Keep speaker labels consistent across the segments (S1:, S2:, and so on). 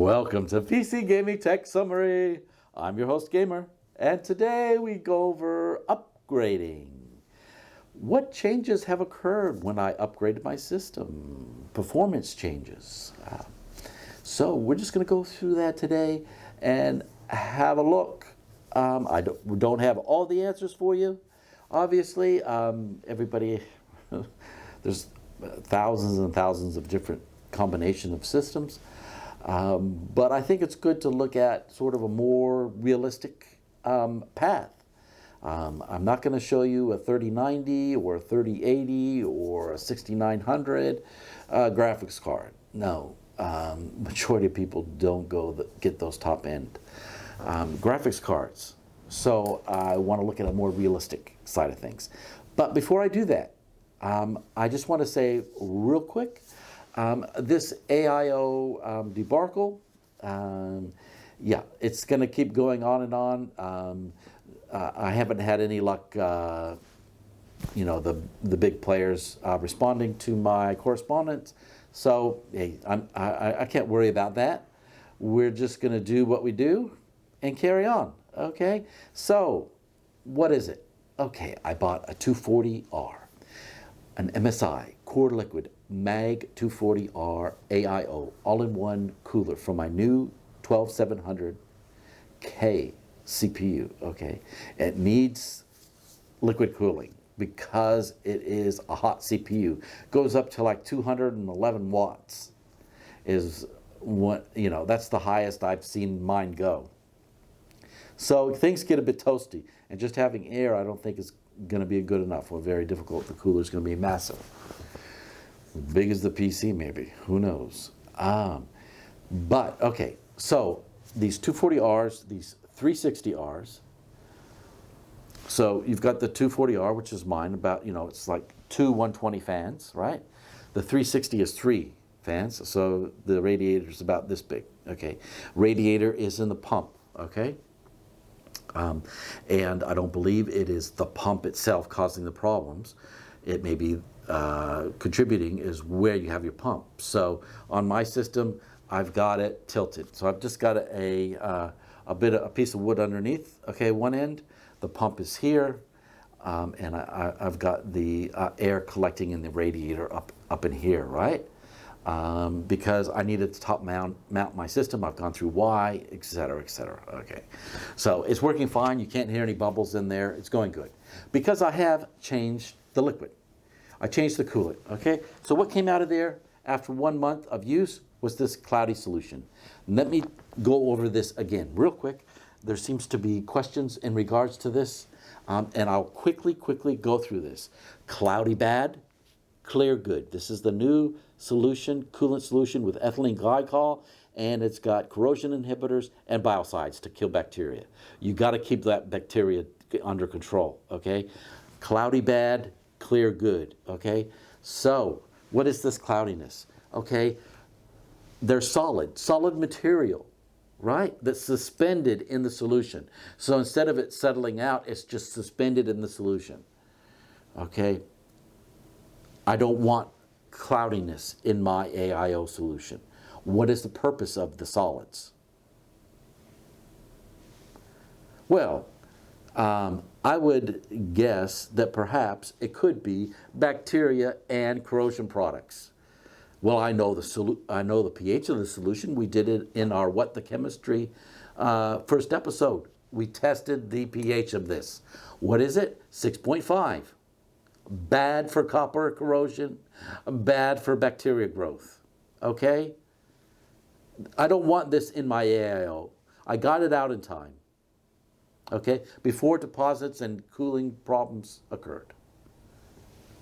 S1: Welcome to PC Gaming Tech Summary. I'm your host, Gamer, and today we go over upgrading. What changes have occurred when I upgraded my system? Performance changes. So we're just going to go through that today and have a look. I don't have all the answers for you. Obviously, everybody, there's thousands and thousands of different combination of systems. But I think it's good to look at sort of a more realistic path. I'm not going to show you a 3090 or a 3080 or a 6900 graphics card. No, majority of people don't get those top end graphics cards. So I want to look at a more realistic side of things. But before I do that, I just want to say real quick, this AIO debacle, yeah, it's going to keep going on and on. I haven't had any luck, the big players responding to my correspondence. So hey, I can't worry about that. We're just going to do what we do and carry on. Okay, so what is it? Okay, I bought a 240R, an MSI Core Liquid Mag 240R AIO all-in-one cooler for my new 12700K CPU. Okay, it needs liquid cooling because it is a hot CPU. Goes up to like 211 watts. Is what, that's the highest I've seen mine go. So things get a bit toasty, and just having air I don't think is going to be good enough, or very difficult. The cooler is going to be massive. Big as the PC maybe, who knows. But okay, so these 240Rs, these 360Rs. So you've got the 240R, which is mine, about, it's like two 120 fans, right? The 360 is 3 fans, so the radiator is about this big. Okay, radiator is in the pump. Okay, and I don't believe it is the pump itself causing the problems. It may be contributing is where you have your pump. So on my system, I've got it tilted. So I've just got a piece of wood underneath. Okay, one end. The pump is here, and I've got the air collecting in the radiator up in here, right? Because I needed to top mount my system. I've gone through why, etc., etc. Okay, so it's working fine. You can't hear any bubbles in there. It's going good because I have changed the liquid. I changed the coolant. Okay, so what came out of there after 1 month of use was this cloudy solution. Let me go over this again real quick. There seems to be questions in regards to this, and I'll quickly go through this. Cloudy bad, clear good. This is the new solution, coolant solution with ethylene glycol, and it's got corrosion inhibitors and biocides to kill bacteria. You got to keep that bacteria under control. Okay, cloudy bad, clear good. Okay, so what is this cloudiness? Okay, they're solid material, right? That's suspended in the solution. So instead of it settling out, it's just suspended in the solution. Okay, I don't want cloudiness in my AIO solution. What is the purpose of the solids? Well, I would guess that perhaps it could be bacteria and corrosion products. Well, I know the pH of the solution. We did it in our What the Chemistry first episode. We tested the pH of this. What is it? 6.5. Bad for copper corrosion, bad for bacteria growth. Okay? I don't want this in my AIO. I got it out in time. Okay? Before deposits and cooling problems occurred.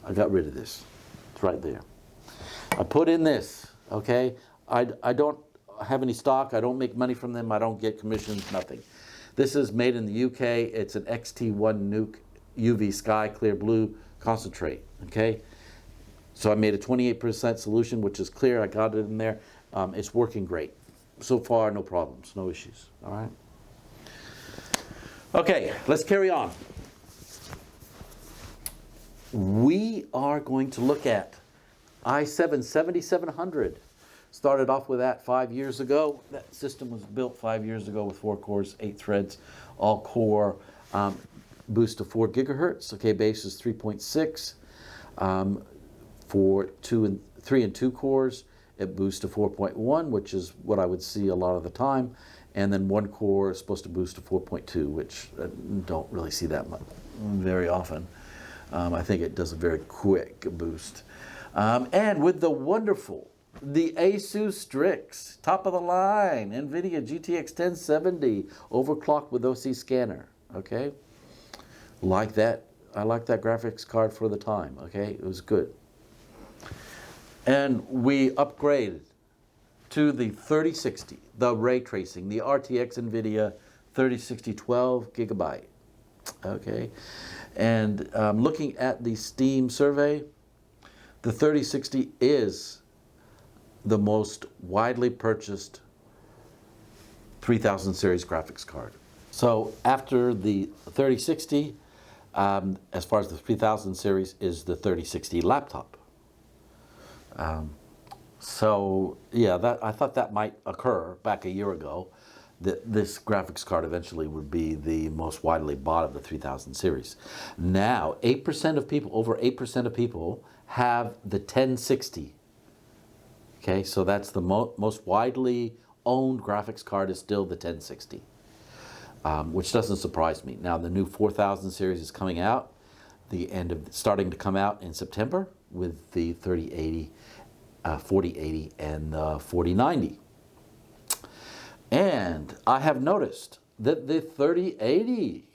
S1: I got rid of this. It's right there. I put in this, okay? I don't have any stock. I don't make money from them. I don't get commissions, nothing. This is made in the UK. It's an XT1 Nuke UV Sky Clear Blue concentrate, okay? So I made a 28% solution, which is clear. I got it in there. It's working great. So far, no problems, no issues, all right? Okay, let's carry on. We are going to look at i7-7700. It's started off with that 5 years ago. That system was built 5 years ago with 4 cores, 8 threads, all core. Boost to 4 gigahertz. Okay, base is 3.6. For 3 and 2 cores, it boosts to 4.1, which is what I would see a lot of the time. And then 1 core is supposed to boost to 4.2, which I don't really see that much very often. I think it does a very quick boost. And with the wonderful, the ASUS STRIX, top of the line, NVIDIA GTX 1070, overclocked with OC scanner, okay? Like that, I like that graphics card for the time, okay? It was good. And we upgraded to the 3060, the ray tracing, the RTX NVIDIA 3060 12 gigabyte, okay? And looking at the Steam survey, the 3060 is the most widely purchased 3000 series graphics card. So after the 3060, as far as the 3000 series, is the 3060 laptop. So yeah, I thought that might occur back a year ago, that this graphics card eventually would be the most widely bought of the 3000 series. Now, 8% of people, over 8% of people have the 1060. Okay, so that's the most widely owned graphics card is still the 1060, which doesn't surprise me. Now, the new 4000 series is coming out, starting to come out in September with the 3080, 4080, and 4090. And I have noticed that the 3080,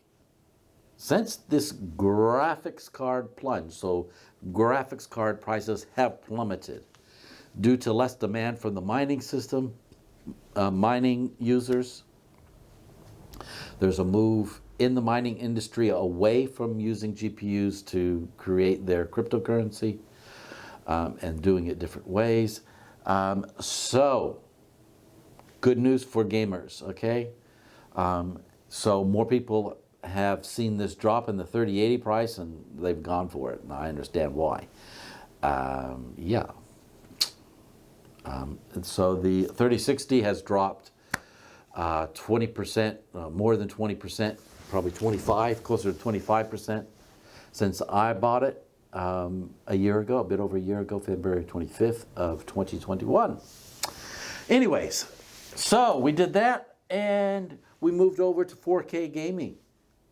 S1: since this graphics card plunge, so graphics card prices have plummeted due to less demand from the mining system, mining users. There's a move in the mining industry away from using GPUs to create their cryptocurrency and doing it different ways. So, good news for gamers, okay? So more people have seen this drop in the 3080 price and they've gone for it, and I understand why. Yeah. And so the 3060 has dropped 20%, more than 20%, probably 25, closer to 25% since I bought it a year ago, a bit over a year ago, February 25th of 2021. Anyways, so we did that and we moved over to 4K gaming.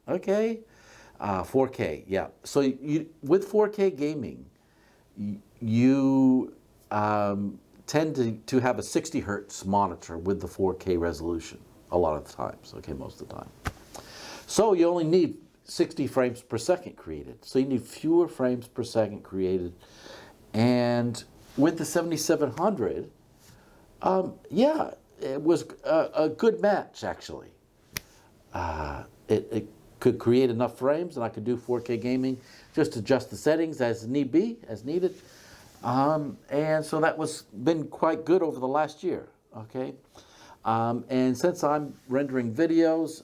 S1: Okay, 4K, yeah. So with 4K gaming, you tend to have a 60 hertz monitor with the 4K resolution a lot of the times, okay, most of the time. So you only need 60 frames per second created. So you need fewer frames per second created. And with the 7700, yeah, it was a good match, actually. It could create enough frames, and I could do 4K gaming, just adjust the settings as need be, as needed. And so that was been quite good over the last year, okay? And since I'm rendering videos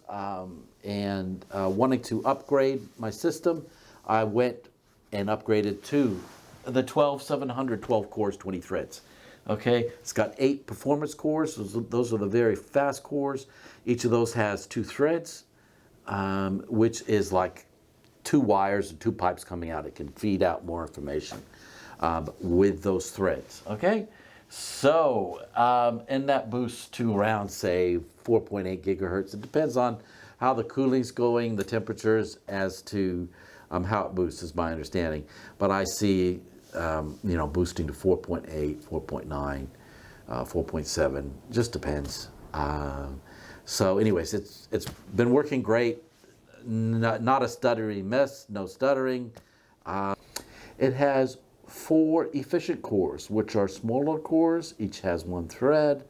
S1: and wanting to upgrade my system, I went and upgraded to the 12700, 12 cores, 20 threads. Okay, it's got 8 performance cores. Those are the very fast cores. Each of those has 2 threads, which is like 2 wires and 2 pipes coming out. It can feed out more information with those threads. Okay, so and that boosts to around, say, 4.8 gigahertz. It depends on how the cooling's going, the temperatures, as to how it boosts, is my understanding. But I see you know, boosting to 4.8, 4.9, 4.7, just depends. So anyways, it's been working great. Not a stuttery mess, no stuttering. It has 4 efficient cores, which are smaller cores. Each has 1 thread,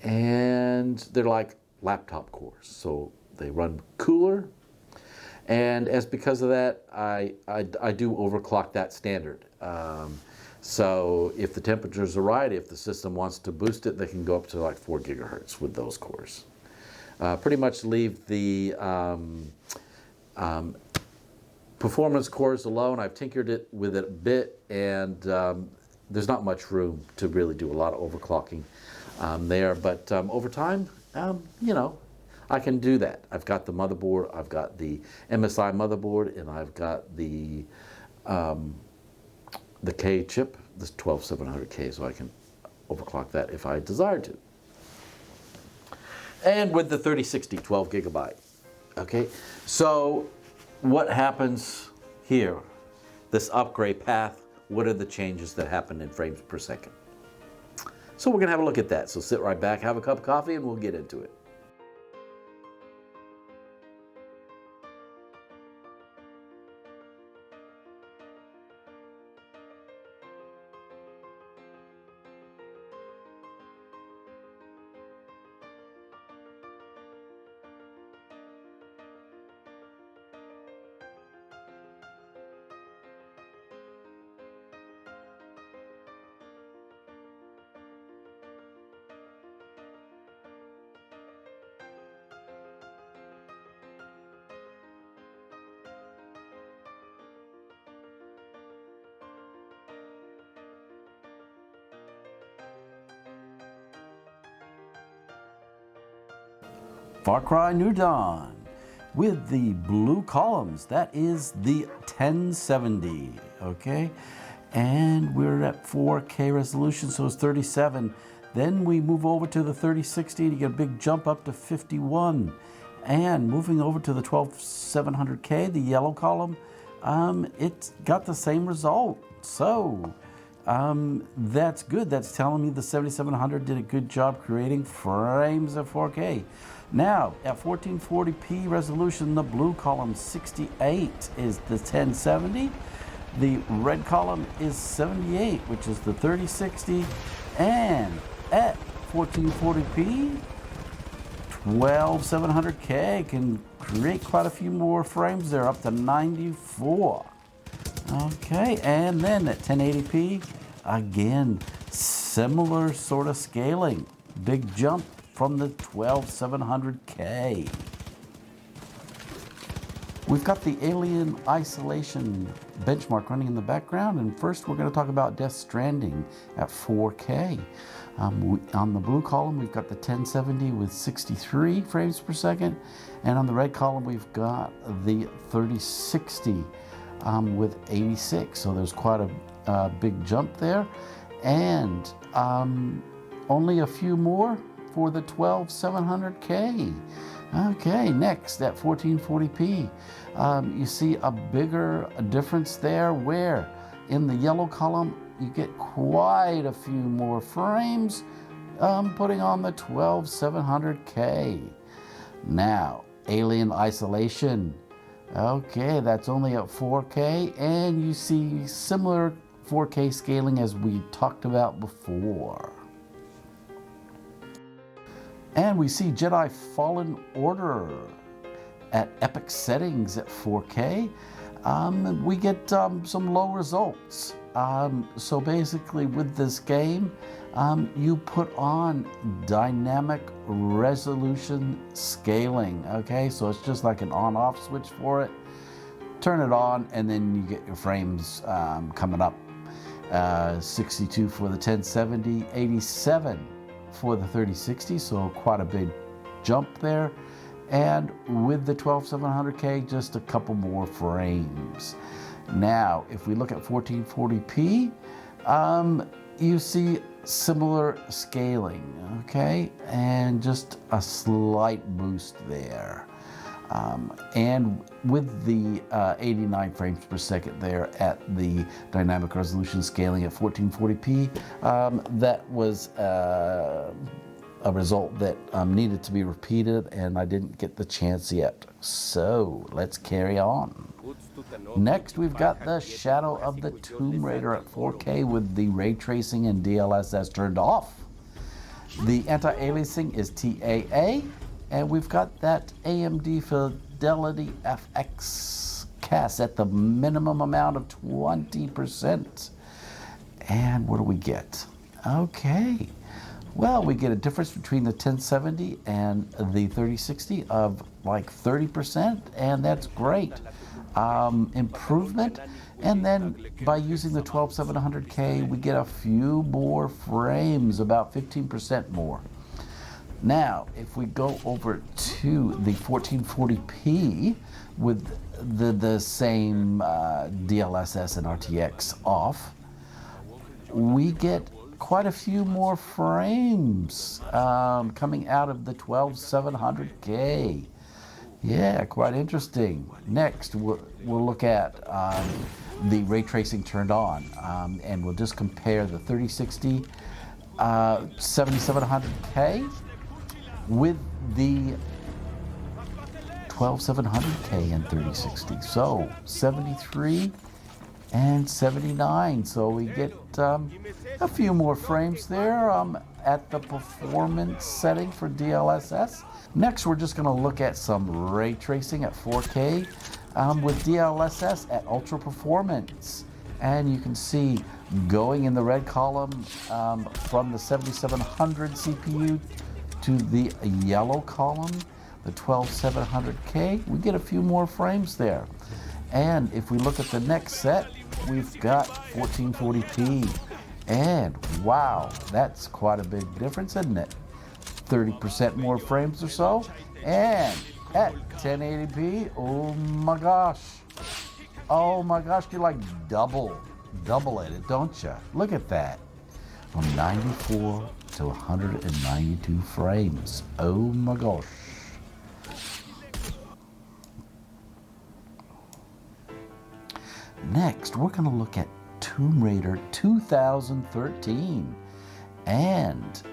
S1: and they're like laptop cores, so they run cooler. And as because of that, I do overclock that standard. So if the temperatures are right, if the system wants to boost it, they can go up to like 4 gigahertz with those cores. Pretty much leave the performance cores alone. I've tinkered it with it a bit, and there's not much room to really do a lot of overclocking there, but over time, you know, I can do that. I've got the motherboard, I've got the MSI motherboard, and I've got the K chip, this 12700K, so I can overclock that if I desire to. And with the 3060, 12 gigabyte. Okay, so what happens here? This upgrade path, what are the changes that happen in frames per second? So we're gonna have a look at that. So sit right back, have a cup of coffee, and we'll get into it. Far Cry New Dawn with the blue columns. That is the 1070, okay? And we're at 4K resolution, so it's 37. Then we move over to the 3060 to get a big jump up to 51. And moving over to the 12700K, the yellow column, it's got the same result. So that's good. That's telling me the 7700 did a good job creating frames of 4K. Now, at 1440p resolution, the blue column 68 is the 1070. The red column is 78, which is the 3060. And at 1440p, 12700K can create quite a few more frames there, up to 94. Okay, and then at 1080p, again, similar sort of scaling. Big jump from the 12700K. We've got the Alien Isolation benchmark running in the background, and first we're going to talk about Death Stranding at 4K. On the blue column, we've got the 1070 with 63 frames per second, and on the red column, we've got the 3060 with 86. So there's quite a big jump there, and only a few more for the 12700K. Okay, next at 1440p, you see a bigger difference there, where in the yellow column you get quite a few more frames putting on the 12700K. Now, Alien Isolation. Okay, that's only at 4K, and you see similar 4K scaling as we talked about before. And we see Jedi Fallen Order at epic settings at 4K. We get some low results. So basically with this game, you put on dynamic resolution scaling, okay? So it's just like an on-off switch for it. Turn it on and then you get your frames coming up. 62 for the 1070, 87 for the 3060, so quite a big jump there. And with the 12700K, just a couple more frames. Now, if we look at 1440p, you see similar scaling, okay? And just a slight boost there. And with the 89 frames per second there at the dynamic resolution scaling at 1440p, that was a result that needed to be repeated, and I didn't get the chance yet. So let's carry on. Next, we've got the Shadow of the Tomb Raider at 4K with the ray tracing and DLSS turned off. The anti-aliasing is TAA, and we've got that AMD Fidelity FX CAS at the minimum amount of 20%. And what do we get? Okay. Well, we get a difference between the 1070 and the 3060 of like 30%, and that's great. improvement. And then by using the 12700K, we get a few more frames, about 15% more. Now, if we go over to the 1440p with the same DLSS and RTX off, we get quite a few more frames coming out of the 12700K. Yeah, quite interesting. Next, we'll look at the ray tracing turned on, and we'll just compare the 3060 7700K with the 12700K and 3060. So 73 and 79. So we get a few more frames there at the performance setting for DLSS. Next, we're just going to look at some ray tracing at 4K with DLSS at ultra performance. And you can see going in the red column from the 7700 CPU to the yellow column, the 12700K, we get a few more frames there. And if we look at the next set, we've got 1440p. And wow, that's quite a big difference, isn't it? 30% more frames or so. And at 1080p, oh my gosh, you like double it, don't you? Look at that, from 94 to 192 frames. Oh my gosh. Next, we're going to look at Tomb Raider 2013. And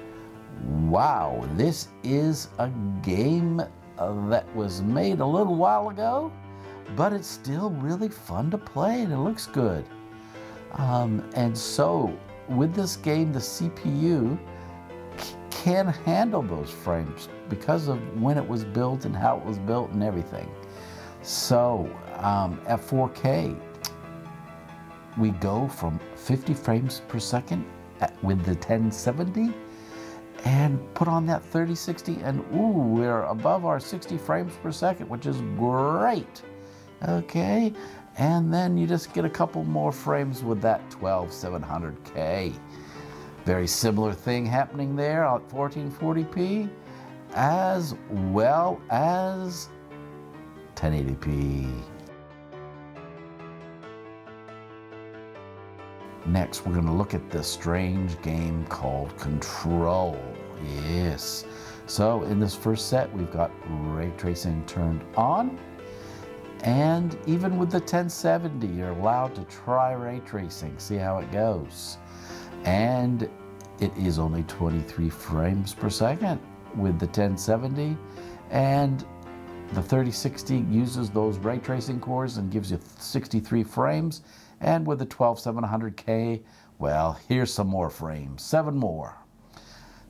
S1: wow, this is a game that was made a little while ago, but it's still really fun to play and it looks good. And so with this game, the CPU can handle those frames because of when it was built and how it was built and everything. So at 4K, we go from 50 frames per second with the 1070 and put on that 3060, and ooh, we're above our 60 frames per second, which is great. Okay, and then you just get a couple more frames with that 12700K. Very similar thing happening there at 1440p as well as 1080p. Next, we're going to look at this strange game called Control. Yes. So in this first set, we've got ray tracing turned on. And even with the 1070, you're allowed to try ray tracing, see how it goes. And it is only 23 frames per second with the 1070. And the 3060 uses those ray tracing cores and gives you 63 frames. And with the 12700K, well, here's some more frames, 7 more.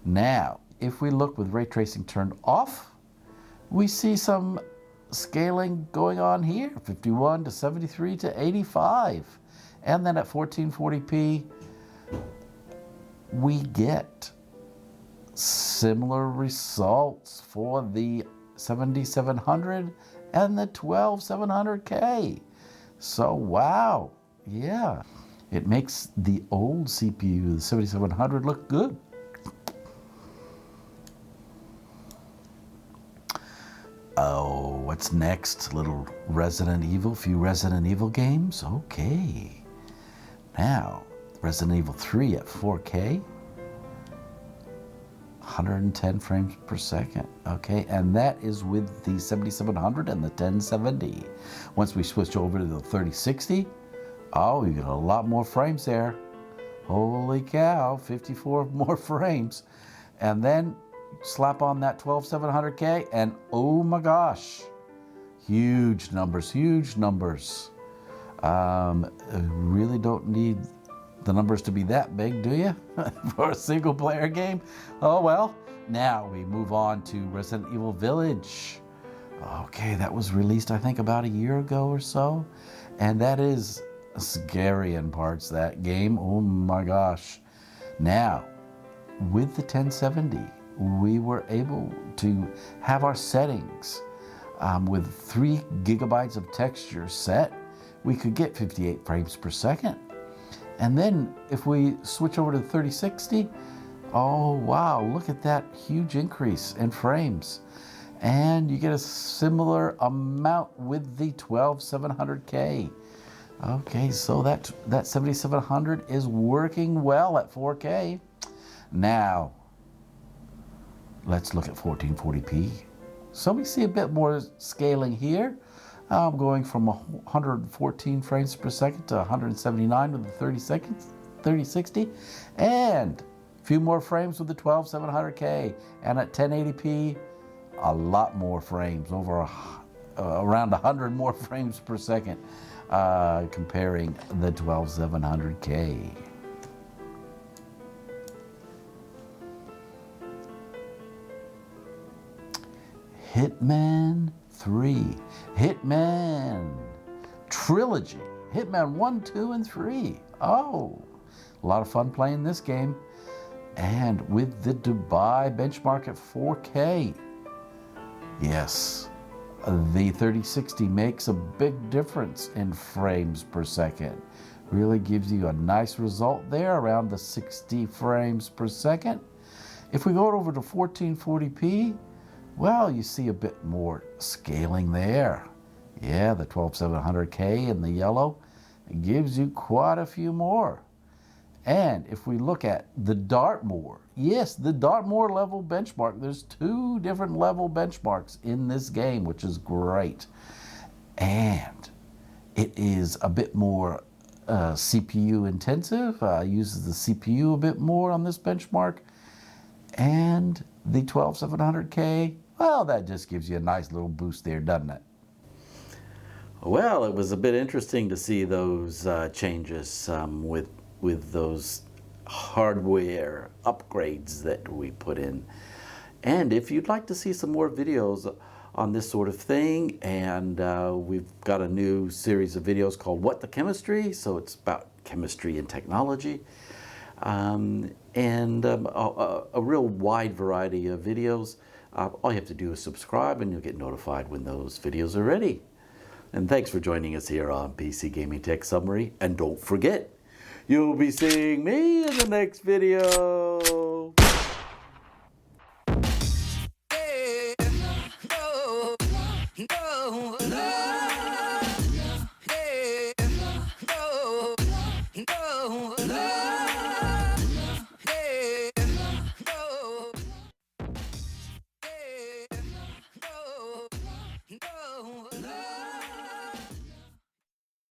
S1: Now, if we look with ray tracing turned off, we see some scaling going on here, 51 to 73 to 85. And then at 1440p, we get similar results for the 7700 and the 12700K. So, wow. Yeah, it makes the old CPU, the 7700, look good. Oh, what's next? Little Resident Evil, few Resident Evil games? Okay. Now, Resident Evil 3 at 4K, 110 frames per second. Okay, and that is with the 7700 and the 1070. Once we switch over to the 3060, oh, you get a lot more frames there. Holy cow, 54 more frames. And then slap on that 12700K and oh my gosh, huge numbers, huge numbers. Really don't need the numbers to be that big, do you? For a single player game? Oh well. Now we move on to Resident Evil Village. Okay, that was released I think about a year ago or so. And that is scary in parts, that game. Oh my gosh. Now, with the 1070, we were able to have our settings With 3 gigabytes of texture set, we could get 58 frames per second. And then if we switch over to 3060, oh wow, look at that huge increase in frames. And you get a similar amount with the 12700K. Okay, so that 7700 is working well at 4K. Now, let's look at 1440p. So we see a bit more scaling here. I'm going from 114 frames per second to 179 with the 3060, and a few more frames with the 12700K, and at 1080p, a lot more frames, over around 100 more frames per second, comparing the 12700K. Hitman 3, Hitman Trilogy, Hitman 1, 2, and 3. Oh, a lot of fun playing this game. And with the Dubai benchmark at 4K. Yes, the 3060 makes a big difference in frames per second. Really gives you a nice result there, around the 60 frames per second. If we go over to 1440p, well, you see a bit more scaling there. Yeah, the 12700K in the yellow gives you quite a few more. And if we look at the Dartmoor, yes, the Dartmoor level benchmark, there's 2 different level benchmarks in this game, which is great. And it is a bit more CPU intensive, uses the CPU a bit more on this benchmark. And the 12700K, well, that just gives you a nice little boost there, doesn't it? Well, it was a bit interesting to see those changes with those hardware upgrades that we put in. And if you'd like to see some more videos on this sort of thing, and we've got a new series of videos called What the Chemistry, so it's about chemistry and technology. And a real wide variety of videos. All you have to do is subscribe and you'll get notified when those videos are ready. And thanks for joining us here on PC Gaming Tech Summary. And don't forget, you'll be seeing me in the next video.